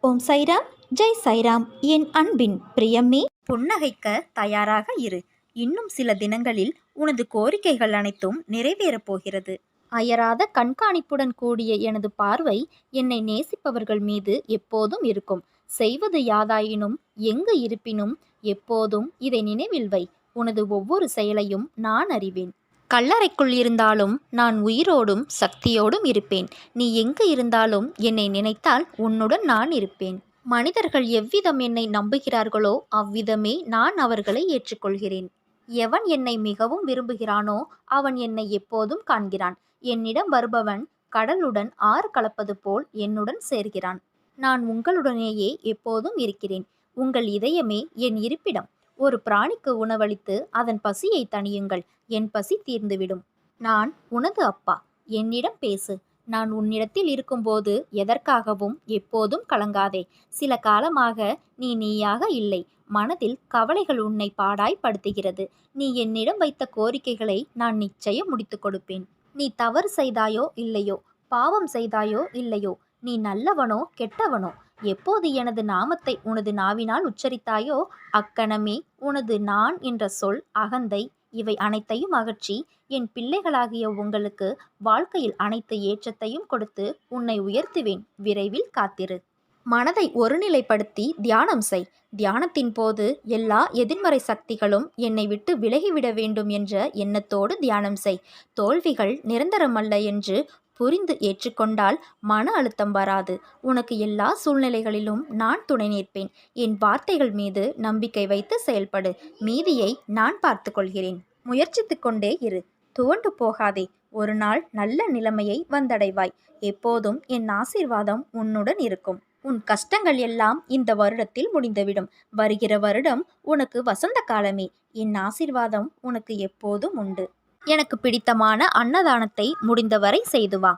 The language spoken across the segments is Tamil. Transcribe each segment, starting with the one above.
ஓம் சைராம், ஜெய் சைராம். என் அன்பின் பிரியமே, புன்னகைக்க தயாராக இரு. இன்னும் சில தினங்களில் உனது கோரிக்கைகள் அனைத்தும் நிறைவேறப் போகிறது. அயராத கண்காணிப்புடன் கூடிய எனது பார்வை என்னை நேசிப்பவர்கள் மீது எப்போதும் இருக்கும். செய்வது யாதாயினும் எங்கு இருப்பினும் எப்போதும் இதை நினைவில் வை. உனது ஒவ்வொரு செயலையும் நான் அறிவேன். கல்லறைக்குள் இருந்தாலும் நான் உயிரோடும் சக்தியோடும் இருப்பேன். நீ எங்கு இருந்தாலும் என்னை நினைத்தால் உன்னுடன் நான் இருப்பேன். மனிதர்கள் எவ்விதம் என்னை நம்புகிறார்களோ அவ்விதமே நான் அவர்களை ஏற்றுக்கொள்கிறேன். எவன் என்னை மிகவும் விரும்புகிறானோ அவன் என்னை எப்போதும் காண்கிறான். என்னிடம் வருபவன் கடலுடன் ஆறு கலப்பது போல் என்னுடன் சேர்கிறான். நான் உங்களுடனேயே எப்போதும் இருக்கிறேன். உங்கள் இதயமே என் இருப்பிடம். ஒரு பிராணிக்கு உணவளித்து அதன் பசியை தணியுங்கள். என் பசி தீர்ந்துவிடும். நான் உனது அப்பா. என்னிடம் பேசு. நான் உன்னிடத்தில் இருக்கும்போது எதற்காகவும் எப்போதும் கலங்காதே. சில காலமாக நீயாக இல்லை. மனதில் கவலைகள் உன்னை பாடாய்படுத்துகிறது. நீ என்னிடம் வைத்த கோரிக்கைகளை நான் நிச்சயம் முடித்து கொடுப்பேன். நீ தவறு செய்தாயோ இல்லையோ, பாவம் செய்தாயோ இல்லையோ, நீ நல்லவனோ கெட்டவனோ, எப்போது எனது நாமத்தை உனது நாவினால் உச்சரித்தாயோ அக்கணமே உனது நான் என்ற சொல், அகந்தை இவை அனைத்தையும் அகற்றி என் பிள்ளைகளாகிய உங்களுக்கு வாழ்க்கையில் அனைத்து ஏற்றத்தையும் கொடுத்து உன்னை உயர்த்துவேன். விரைவில் காத்திரு. மனதை ஒருநிலைப்படுத்தி தியானம் செய். தியானத்தின் போது எல்லா எதிர்மறை சக்திகளும் என்னை விட்டு விலகிவிட வேண்டும் என்ற எண்ணத்தோடு தியானம் செய். தோல்விகள் நிரந்தரமல்ல என்று புரிந்து ஏற்றுக்கொண்டால் மன அழுத்தம் வராது. உனக்கு எல்லா சூழ்நிலைகளிலும் நான் துணை நிற்பேன். என் வார்த்தைகள் மீது நம்பிக்கை வைத்து செயல்படு. மீதியை நான் பார்த்து கொள்கிறேன். முயற்சித்து கொண்டே இரு. துவண்டு போகாதே. ஒரு நாள் நல்ல நிலைமையை வந்தடைவாய். எப்போதும் என் ஆசீர்வாதம் உன்னுடன் இருக்கும். உன் கஷ்டங்கள் எல்லாம் இந்த வருடத்தில் முடிந்துவிடும். வருகிற வருடம் உனக்கு வசந்த காலமே. என் ஆசீர்வாதம் உனக்கு எப்போதும் உண்டு. எனக்கு பிடித்தமான அன்னதானத்தை முடிந்தவரை செய்து வா.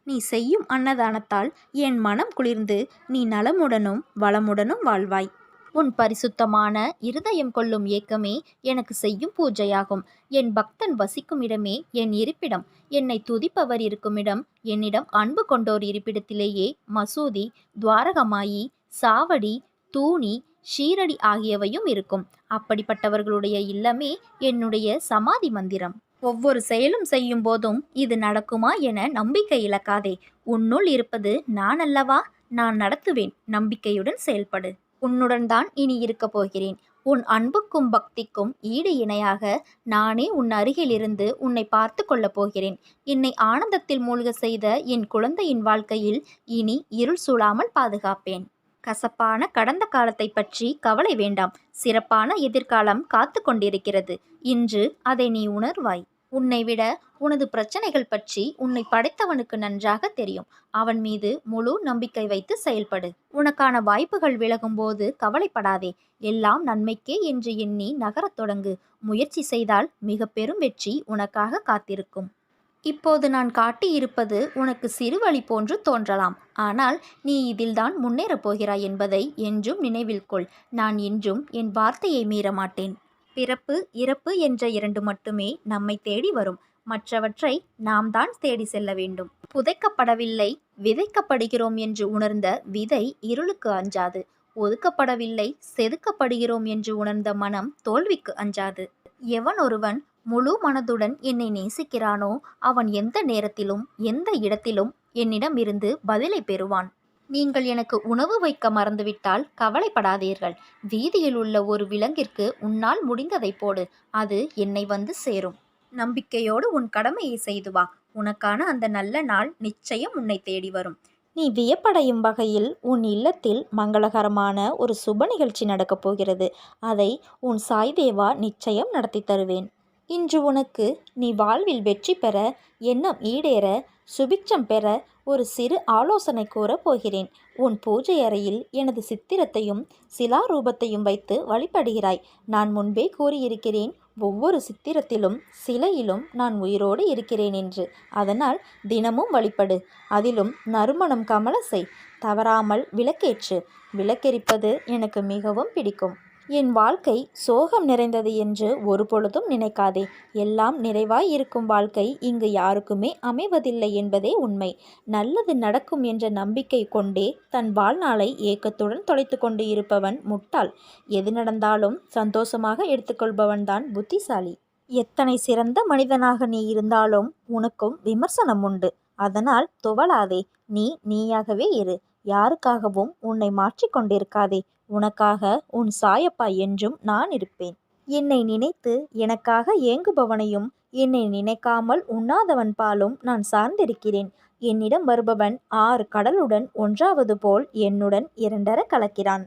நீ செய்யும் அன்னதானத்தால் என் மனம் குளிர்ந்து நீ நலமுடனும் வளமுடனும் வாழ்வாய். உன் பரிசுத்தமான இருதயம் கொள்ளும் ஏக்கமே எனக்கு செய்யும் பூஜையாகும். என் பக்தன் வசிக்கும் இடமே என் இருப்பிடம். என்னை துதிப்பவர் இருக்குமிடம், என்னிடம் அன்பு கொண்டோர் இருப்பிடத்திலேயே மசூதி, துவாரகமாயி, சாவடி, தூணி, ஷீரடி ஆகியவையும் இருக்கும். அப்படிப்பட்டவர்களுடைய இல்லமே என்னுடைய சமாதி மந்திரம். ஒவ்வொரு செயலும் செய்யும் போதும் இது நடக்குமா என நம்பிக்கை இழக்காதே. உன்னுள் இருப்பது நான் அல்லவா? நான் நடத்துவேன். நம்பிக்கையுடன் செயல்படு. உன்னுடன் தான் இனி இருக்கப் போகிறேன். உன் அன்புக்கும் பக்திக்கும் ஈடு இணையாக நானே உன் அருகில் இருந்து உன்னை பார்த்து கொள்ளப் போகிறேன். என்னை ஆனந்தத்தில் மூழ்க செய்த என் குழந்தையின் வாழ்க்கையில் இனி இருள் சூழாமல் பாதுகாப்பேன். கசப்பான கடந்த காலத்தை பற்றி கவலை வேண்டாம். சிறப்பான எதிர்காலம் காத்து கொண்டிருக்கிறது. இன்று அதை நீ உணர்வாய். உன்னை விட உனது பிரச்சனைகள் பற்றி உன்னை படைத்தவனுக்கு நன்றாக தெரியும். அவன் மீது முழு நம்பிக்கை வைத்து செயல்படு. உனக்கான வாய்ப்புகள் விலகும்போது கவலைப்படாதே. எல்லாம் நன்மைக்கே என்று எண்ணி நகரத் தொடங்கு. முயற்சி செய்தால் மிக பெரும் வெற்றி உனக்காக காத்திருக்கும். இப்போது நான் காட்டியிருப்பது உனக்கு சிறு வழி போன்று தோன்றலாம். ஆனால் நீ இதில்தான் முன்னேறப் போகிறாய் என்பதை என்றும் நினைவில் கொள். நான் என்றும் என் வார்த்தையை மீற மாட்டேன். பிறப்பு இறப்பு என்ற இரண்டு மட்டுமே நம்மை தேடி வரும். மற்றவற்றை நாம் தான் தேடி செல்ல வேண்டும். புதைக்கப்படவில்லை, விதைக்கப்படுகிறோம் என்று உணர்ந்த விதை இருளுக்கு அஞ்சாது. ஒதுக்கப்படவில்லை, செதுக்கப்படுகிறோம் என்று உணர்ந்த மனம் தோல்விக்கு அஞ்சாது. எவன் ஒருவன் முழு மனதுடன் என்னை நேசிக்கிறானோ அவன் எந்த நேரத்திலும் எந்த இடத்திலும் என்னிடம் இருந்து பதிலை பெறுவான். நீங்கள் எனக்கு உணவு வைக்க மறந்துவிட்டால் கவலைப்படாதீர்கள். வீதியில் உள்ள ஒரு விலங்கிற்கு உன்னால் முடிந்ததை போடு. அது என்னை வந்து சேரும். நம்பிக்கையோடு உன் கடமையை செய்து வா. உனக்கான அந்த நல்ல நாள் நிச்சயம் உன்னை தேடி வரும். நீ வியப்படையும் வகையில் உன் இல்லத்தில் மங்களகரமான ஒரு சுப நிகழ்ச்சி நடக்கப் போகிறது. அதை உன் சாய்தேவா நிச்சயம் நடத்தி தருவேன். இன்று உனக்கு நீ வாழ்வில் வெற்றி பெற, எண்ணம் ஈடேற, சுபிட்சம் பெற ஒரு சிறு ஆலோசனை கூற போகிறேன். உன் பூஜை அறையில் எனது சித்திரத்தையும் சிலாரூபத்தையும் வைத்து வழிபடுகிறாய். நான் முன்பே கூறியிருக்கிறேன், ஒவ்வொரு சித்திரத்திலும் சிலையிலும் நான் உயிரோடு இருக்கிறேன் என்று. அதனால் தினமும் வழிபடு. அதிலும் நறுமணம் கமல செய். தவறாமல் விளக்கேற்று. விளக்கெரிப்பது எனக்கு மிகவும் பிடிக்கும். என் வாழ்க்கை சோகம் நிறைந்தது என்று ஒரு பொழுதும் நினைக்காதே. எல்லாம் நிறைவாய் இருக்கும் வாழ்க்கை இங்கு யாருக்குமே அமைவதில்லை என்பதே உண்மை. நல்லது நடக்கும் என்ற நம்பிக்கை கொண்டே தன் வாழ்நாளை ஏக்கத்துடன் தொலைத்து கொண்டு இருப்பவன் முட்டாள். எது நடந்தாலும் சந்தோஷமாக எடுத்துக்கொள்பவன்தான் புத்திசாலி. எத்தனை சிறந்த மனிதனாக நீ இருந்தாலும் உனக்கும் விமர்சனம் உண்டு. அதனால் துவளாதே. நீ நீயாகவே இரு. யாருக்காகவும் உன்னை மாற்றிக்கொண்டிருக்காதே. உனக்காக உன் சாயப்பா என்றும் நான் இருப்பேன். என்னை நினைத்து எனக்காக ஏங்குபவனையும் என்னை நினைக்காமல் உண்ணாதவன் பாலும் நான் சார்ந்திருக்கிறேன். என்னிடம் வருபவன் 6 கடலுடன் ஒன்றாவது போல் என்னுடன் 2 கலக்கிறான்.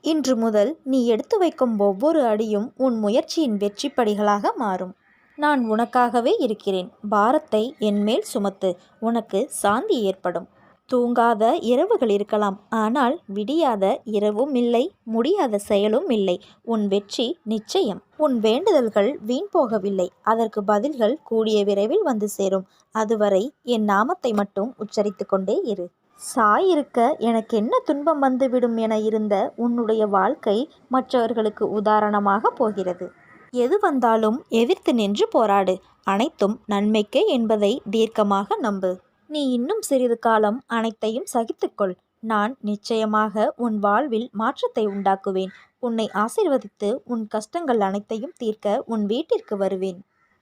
இன்று முதல் நீ எடுத்து வைக்கும் ஒவ்வொரு அடியும் உன் முயற்சியின் வெற்றிப்படிகளாக மாறும். நான் உனக்காகவே இருக்கிறேன். பாரத்தை என்மேல் சுமத்து. உனக்கு சாந்தி ஏற்படும். தூங்காத இரவுகள் இருக்கலாம், ஆனால் விடியாத இரவும் இல்லை, முடியாத செயலும் இல்லை. உன் வெற்றி நிச்சயம். உன் வேண்டுதல்கள் வீண் போகவில்லை. அதற்கு பதில்கள் கூடிய விரைவில் வந்து சேரும். அதுவரை என் நாமத்தை மட்டும் உச்சரித்து கொண்டே இரு. சாயிருக்க எனக்கு என்ன துன்பம் வந்துவிடும் என இருந்த உன்னுடைய வாழ்க்கை மற்றவர்களுக்கு உதாரணமாக போகிறது. எது வந்தாலும் எதிர்த்து நின்று போராடு. அனைத்தும் நன்மைக்கே என்பதை தீர்க்கமாக நம்பு. நீ இன்னும் சிறிது காலம் அனைத்தையும் சகித்துக்கொள். நான் நிச்சயமாக உன் வாழ்வில் மாற்றத்தை உண்டாக்குவேன். உன்னை ஆசீர்வதித்து உன் கஷ்டங்கள் அனைத்தையும் தீர்க்க உன் வீட்டிற்கு வருவேன்.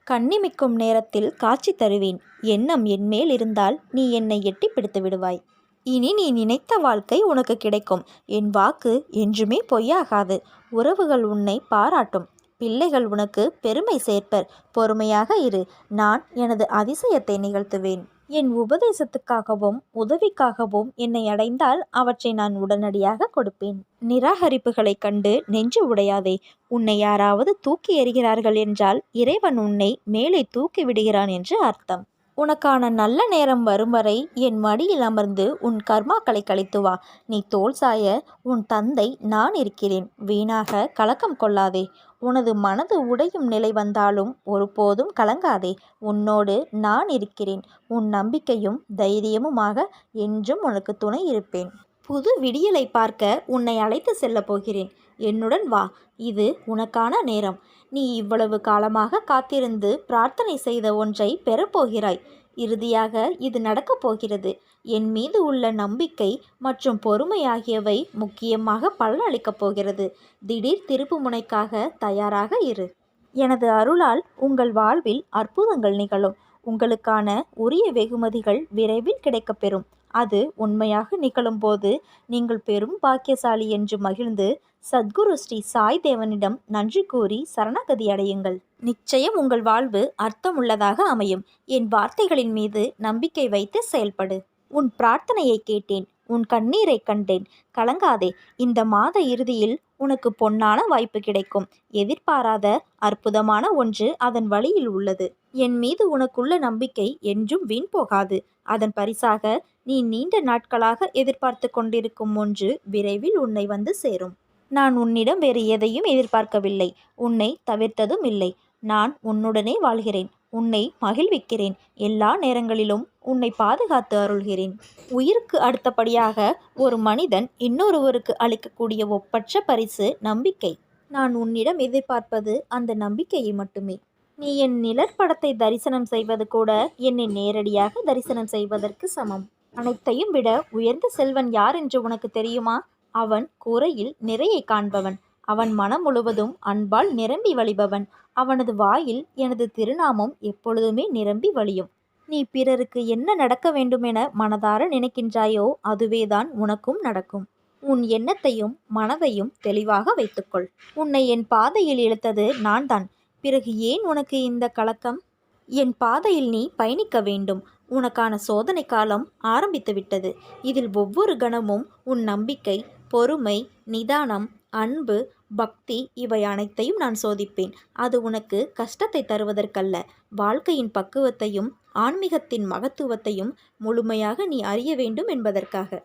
கண்ணிமிக்கும் நேரத்தில் காட்சி தருவேன். எண்ணம் என்மேல் இருந்தால் நீ என்னை எட்டி பிடித்து விடுவாய். இனி நீ நினைத்த வாழ்க்கை உனக்கு கிடைக்கும். என் வாக்கு என்றுமே பொய்யாகாது. உறவுகள் உன்னை பாராட்டும். பிள்ளைகள் உனக்கு பெருமை சேர்ப்பர். பொறுமையாக இரு. நான் எனது அதிசயத்தை நிகழ்த்துவேன். என் உபதேசத்துக்காகவும் உதவிக்காகவும் என்னை அடைந்தால் அவற்றை நான் உடனடியாக கொடுப்பேன். நிராகரிப்புகளைக் கண்டு நெஞ்சு உடையாதே. உன்னை யாராவது தூக்கி எறிகிறார்கள் என்றால் இறைவன் உன்னை மேலே தூக்கி விடுகிறான் என்று அர்த்தம். உனக்கான நல்ல நேரம் வரும் வரை என் மடியில் அமர்ந்து உன் கர்மாக்களை கழித்து வா. நீ தோள் சாய உன் தந்தை நான் இருக்கிறேன். வீணாக கலக்கம் கொள்ளாதே. உனது மனது உடையும் நிலை வந்தாலும் ஒருபோதும் கலங்காதே. உன்னோடு நான் இருக்கிறேன். உன் நம்பிக்கையும் தைரியமுமாக என்றும் உனக்கு துணை இருப்பேன். புது விடியலை பார்க்க உன்னை அழைத்து செல்லப் போகிறேன். என்னுடன் வா. இது உனக்கான நேரம். நீ இவ்வளவு காலமாக காத்திருந்து பிரார்த்தனை செய்த ஒன்றை பெறப்போகிறாய். இறுதியாக இது நடக்கப் போகிறது. என் மீது உள்ள நம்பிக்கை மற்றும் பொறுமை ஆகியவை முக்கியமாக பலனளிக்கப் போகிறது. திடீர் திருப்பு முனைக்காக தயாராக இரு. எனது அருளால் உங்கள் வாழ்வில் அற்புதங்கள் நிகழும். உங்களுக்கான உரிய வெகுமதிகள் விரைவில் கிடைக்கப்பெறும். அது உண்மையாக நிகழும்போது நீங்கள் பெரும் பாக்கியசாலி என்று மகிழ்ந்து சத்குரு ஸ்ரீ சாய் தேவனிடம் நன்றி கூறி சரணகதி அடையுங்கள். நிச்சயம் உங்கள் வாழ்வு அர்த்தமுள்ளதாக அமையும். என் வார்த்தைகளின் மீது நம்பிக்கை வைத்து செயல்படு. உன் பிரார்த்தனையை கேட்டேன். உன் கண்ணீரை கண்டேன். கலங்காதே. இந்த மாத இறுதியில் உனக்கு பொன்னான வாய்ப்பு கிடைக்கும். எதிர்பாராத அற்புதமான ஒன்று அதன் வழியில் உள்ளது. என் மீது உனக்குள்ள நம்பிக்கை என்றும் வீண் போகாது. அதன் பரிசாக நீ நீண்ட நாட்களாக எதிர்பார்த்து கொண்டிருக்கும் ஒன்று விரைவில் உன்னை வந்து சேரும். நான் உன்னிடம் வேறு எதையும் எதிர்பார்க்கவில்லை. உன்னை தவிர்த்ததும் இல்லை. நான் உன்னுடனே வாழ்கிறேன். உன்னை மகிழ்விக்கிறேன். எல்லா நேரங்களிலும் உன்னை பாதுகாத்து அருள்கிறேன். உயிருக்கு அடுத்தபடியாக ஒரு மனிதன் இன்னொருவருக்கு அளிக்கக்கூடிய ஒப்பற்ற பரிசு நம்பிக்கை. நான் உன்னிடம் எதிர்பார்ப்பது அந்த நம்பிக்கையை மட்டுமே. நீ என் நிழற்படத்தை தரிசனம் செய்வது கூட என்னை நேரடியாக தரிசனம் செய்வதற்கு சமம். அனைத்தையும் விட உயர்ந்த செல்வன் யார் என்று உனக்கு தெரியுமா? அவன் கூரையில் நிறையை காண்பவன். அவன் மனம் முழுவதும் அன்பால் நிரம்பி வழிபவன். அவனது வாயில் எனது திருநாமம் எப்பொழுதுமே நிரம்பி வழியும். நீ பிறருக்கு என்ன நடக்க வேண்டுமென மனதார நினைக்கின்றாயோ அதுவேதான் உனக்கும் நடக்கும். உன் எண்ணத்தையும் மனதையும் தெளிவாக வைத்துக்கொள். உன்னை என் பாதையில் இழுத்தது நான் தான். பிறகு ஏன் உனக்கு இந்த கலக்கம்? என் பாதையில் நீ பயணிக்க வேண்டும். உனக்கான சோதனை காலம் ஆரம்பித்து விட்டது. இதில் ஒவ்வொரு கணமும் உன் நம்பிக்கை, பொறுமை, நிதானம், அன்பு, பக்தி இவை அனைத்தையும் நான் சோதிப்பேன். அது உனக்கு கஷ்டத்தை தருவதற்கல்ல, வாழ்க்கையின் பக்குவத்தையும் ஆன்மீகத்தின் மகத்துவத்தையும் முழுமையாக நீ அறிய வேண்டும் என்பதற்காக.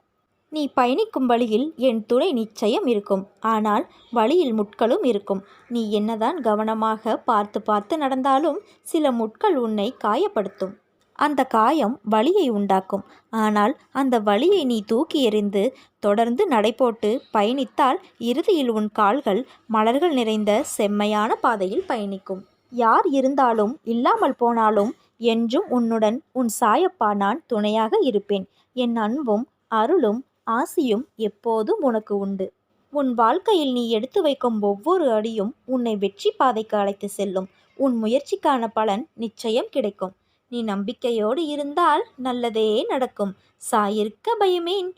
நீ பயணிக்கும் வழியில் என் துணை நிச்சயம் இருக்கும். ஆனால் வழியில் முட்களும் இருக்கும். நீ என்னதான் கவனமாக பார்த்து பார்த்து நடந்தாலும் சில முட்கள் உன்னை காயப்படுத்தும். அந்த காயம் வலியை உண்டாக்கும். ஆனால் அந்த வலியை நீ தூக்கி எறிந்து தொடர்ந்து நடைபோட்டு பயணித்தால் இறுதியில் உன் கால்கள் மலர்கள் நிறைந்த செம்மையான பாதையில் பயணிக்கும். யார் இருந்தாலும் இல்லாமல் போனாலும் என்றும் உன்னுடன் உன் சாயப்பா நான் துணையாக இருப்பேன். என் அன்பும் அருளும் ஆசியும் எப்போதும் உனக்கு உண்டு. உன் வாழ்க்கையில் நீ எடுத்து வைக்கும் ஒவ்வொரு அடியும் உன்னை வெற்றி பாதைக்கு அழைத்து செல்லும். உன் முயற்சிக்கான பலன் நிச்சயம் கிடைக்கும். நீ நம்பிக்கையோடு இருந்தால் நல்லதே நடக்கும். சாயிருக்க பயமேன்.